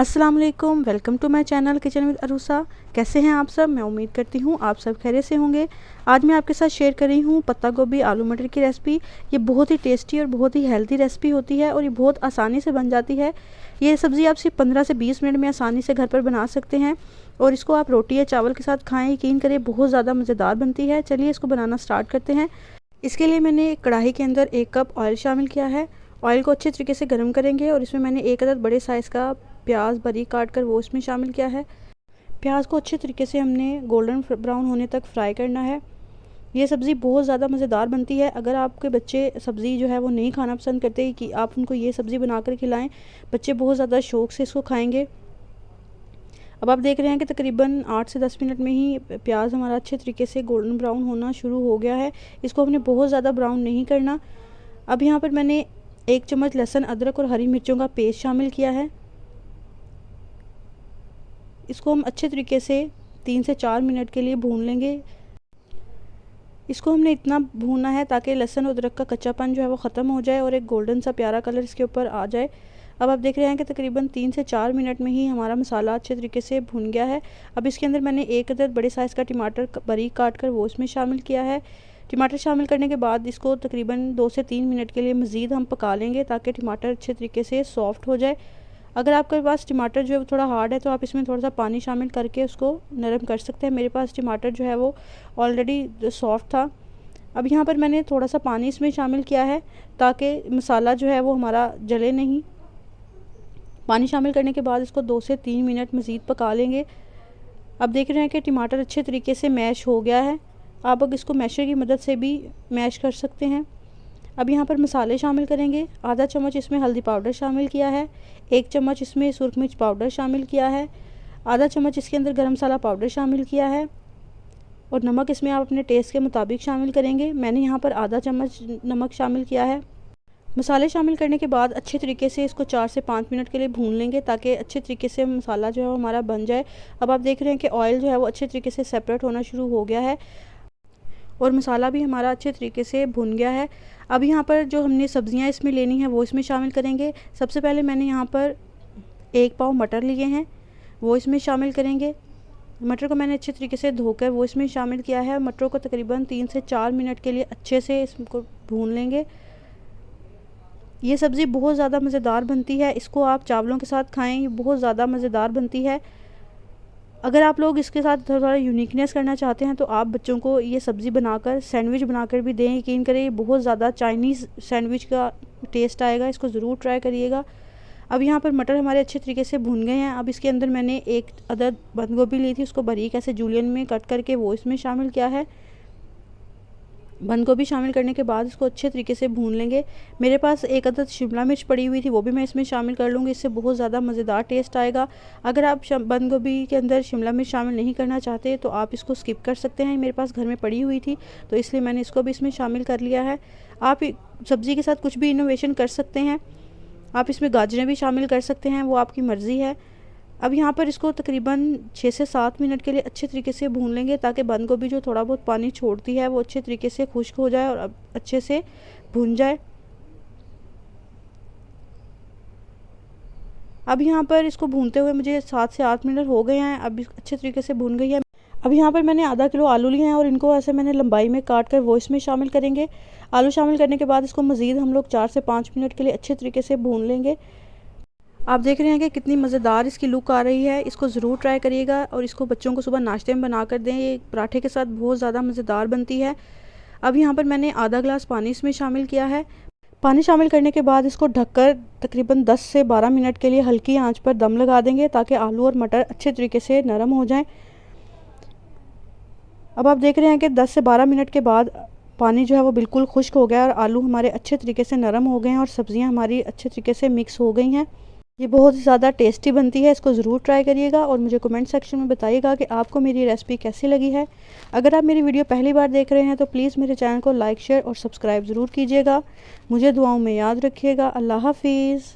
अस्सलाम वालेकुम, welcome to my channel kitchen with Arusa. कैसे हैं आप सब? मैं उम्मीद करती हूँ आप सब खैरियत से होंगे। आज मैं आपके साथ शेयर कर रही हूँ पत्ता गोभी आलू मटर की रेसिपी। ये बहुत ही टेस्टी और बहुत ही हेल्दी रेसिपी होती है और ये बहुत आसानी से बन जाती है। ये सब्ज़ी आप सिर्फ 15 से 20 मिनट में आसानी से घर पर बना सकते हैं और इसको आप रोटी या चावल के साथ खाएँ, यकीन करें बहुत ज़्यादा मज़ेदार बनती है। चलिए इसको बनाना स्टार्ट करते हैं। इसके लिए मैंने कढ़ाई के अंदर 1 कप ऑयल शामिल किया है। ऑयल को अच्छे तरीके से गर्म करेंगे और इसमें मैंने 1 अदद बड़े साइज़ का प्याज बारीक काट कर वो इसमें शामिल किया है। प्याज को अच्छे तरीके से हमने गोल्डन ब्राउन होने तक फ्राई करना है। ये सब्ज़ी बहुत ज़्यादा मज़ेदार बनती है। अगर आपके बच्चे सब्ज़ी जो है वो नहीं खाना पसंद करते कि आप उनको ये सब्ज़ी बना कर खिलाएं, बच्चे बहुत ज़्यादा शौक़ से इसको खाएंगे। अब आप देख रहे हैं कि तकरीबन 8 से 10 मिनट में ही प्याज हमारा अच्छे तरीके से गोल्डन ब्राउन होना शुरू हो गया है। इसको हमने बहुत ज़्यादा ब्राउन नहीं करना। अब यहाँ पर मैंने 1 चम्मच लहसुन, अदरक और हरी मिर्चों का पेस्ट शामिल किया है। इसको हम अच्छे तरीके से 3 से 4 मिनट के लिए भून लेंगे। इसको हमने इतना भूनना है ताकि लहसुन और अदरक का कच्चापन जो है वो ख़त्म हो जाए और एक गोल्डन सा प्यारा कलर इसके ऊपर आ जाए। अब आप देख रहे हैं कि तकरीबन 3 से 4 मिनट में ही हमारा मसाला अच्छे तरीके से भुन गया है। अब इसके अंदर मैंने 1 अदद बड़े साइज़ का टमाटर बारीक काट कर वो इसमें शामिल किया है। टमाटर शामिल करने के बाद इसको तकरीबन 2 से 3 मिनट के लिए मज़ीद हम पका लेंगे ताकि टमाटर अच्छे तरीके से सॉफ़्ट हो जाए। अगर आपके पास टमाटर जो है थोड़ा हार्ड है तो आप इसमें थोड़ा सा पानी शामिल करके उसको नरम कर सकते हैं। मेरे पास टमाटर जो है वो ऑलरेडी सॉफ्ट था। अब यहाँ पर मैंने थोड़ा सा पानी इसमें शामिल किया है ताकि मसाला जो है वो हमारा जले नहीं। पानी शामिल करने के बाद इसको 2 से 3 मिनट मज़ीद पका लेंगे। अब देख रहे हैं कि टमाटर अच्छे तरीके से मैश हो गया है। आप अब इसको मैशर की मदद से भी मैश कर सकते हैं। अब यहाँ पर मसाले शामिल करेंगे। आधा चम्मच इसमें हल्दी पाउडर शामिल किया है। 1 चम्मच इसमें सुरख मिर्च पाउडर शामिल किया है। आधा चम्मच इसके अंदर गरम मसाला पाउडर शामिल किया है और नमक इसमें आप अपने टेस्ट के मुताबिक शामिल करेंगे। मैंने यहाँ पर आधा चम्मच नमक शामिल किया है। मसाले शामिल करने के बाद अच्छे तरीके से इसको 4 से 5 मिनट के लिए भून लेंगे ताकि अच्छे तरीके से मसाला जो है वो हमारा बन जाए। अब आप देख रहे हैं कि ऑयल जो है वो अच्छे तरीके से सेपरेट होना शुरू हो गया है और मसाला भी हमारा अच्छे तरीके से भुन गया है। अब यहाँ पर जो हमने सब्ज़ियाँ इसमें लेनी है वो इसमें शामिल करेंगे। सबसे पहले मैंने यहाँ पर 1 पाव मटर लिए हैं, वो इसमें शामिल करेंगे। मटर को मैंने अच्छे तरीके से धोकर वो इसमें शामिल किया है। मटरों को तकरीबन 3 से 4 मिनट के लिए अच्छे से इसको भून लेंगे। ये सब्ज़ी बहुत ज़्यादा मज़ेदार बनती है। इसको आप चावलों के साथ खाएँ, ये बहुत ज़्यादा मज़ेदार बनती है। अगर आप लोग इसके साथ थोड़ा यूनिकनेस करना चाहते हैं तो आप बच्चों को ये सब्ज़ी बनाकर सैंडविच बनाकर भी दें। यकीन करें ये बहुत ज़्यादा चाइनीज़ सैंडविच का टेस्ट आएगा। इसको ज़रूर ट्राई करिएगा। अब यहाँ पर मटर हमारे अच्छे तरीके से भुन गए हैं। अब इसके अंदर मैंने 1 अदद बंद गोभी ली थी, उसको बारीक ऐसे जूलियन में कट करके वो इसमें शामिल किया है। बंद गोभी शामिल करने के बाद इसको अच्छे तरीके से भून लेंगे। मेरे पास 1 अदद शिमला मिर्च पड़ी हुई थी, वो भी मैं इसमें शामिल कर लूँगी। इससे बहुत ज़्यादा मज़ेदार टेस्ट आएगा। अगर आप बंद गोभी के अंदर शिमला मिर्च शामिल नहीं करना चाहते तो आप इसको स्किप कर सकते हैं। मेरे पास घर में पड़ी हुई थी तो इसलिए मैंने इसको भी इसमें शामिल कर लिया है। आप सब्ज़ी के साथ कुछ भी इनोवेशन कर सकते हैं। आप इसमें गाजरें भी शामिल कर सकते हैं, वो आपकी मर्ज़ी है। अब यहाँ पर इसको तकरीबन 6 से 7 मिनट के लिए अच्छे तरीके से भून लेंगे ताकि बंद गोभी जो थोड़ा बहुत पानी छोड़ती है वो अच्छे तरीके से खुश्क हो जाए और अच्छे से भून जाए। अब यहाँ पर इसको भूनते हुए मुझे 7 से 8 मिनट हो गए हैं। अब अच्छे तरीके से भून गई है। अब यहाँ पर मैंने आधा किलो आलू लिए हैं और इनको ऐसे मैंने लंबाई में काट कर वो इसमें शामिल करेंगे। आलू शामिल करने के बाद इसको मज़ीद हम लोग 4 से 5 मिनट के लिए अच्छे तरीके से भून लेंगे। आप देख रहे हैं कि कितनी मज़ेदार इसकी लुक आ रही है। इसको ज़रूर ट्राई करिएगा और इसको बच्चों को सुबह नाश्ते में बना कर दें। ये पराठे के साथ बहुत ज़्यादा मज़ेदार बनती है। अब यहाँ पर मैंने आधा गिलास पानी इसमें शामिल किया है। पानी शामिल करने के बाद इसको ढककर तकरीबन 10 से 12 मिनट के लिए हल्की आंच पर दम लगा देंगे ताकि आलू और मटर अच्छे तरीके से नरम हो जाएं। अब आप देख रहे हैं कि 10 से 12 मिनट के बाद पानी जो है वो बिल्कुल खुश्क हो गया और आलू हमारे अच्छे तरीके से नरम हो गए हैं और सब्ज़ियाँ हमारी अच्छे तरीके से मिक्स हो गई हैं। ये बहुत ही ज़्यादा टेस्टी बनती है। इसको ज़रूर ट्राई करिएगा और मुझे कमेंट सेक्शन में बताइएगा कि आपको मेरी रेसिपी कैसी लगी है। अगर आप मेरी वीडियो पहली बार देख रहे हैं तो प्लीज़ मेरे चैनल को लाइक, शेयर और सब्सक्राइब ज़रूर कीजिएगा। मुझे दुआओं में याद रखिएगा। अल्लाह हाफिज़।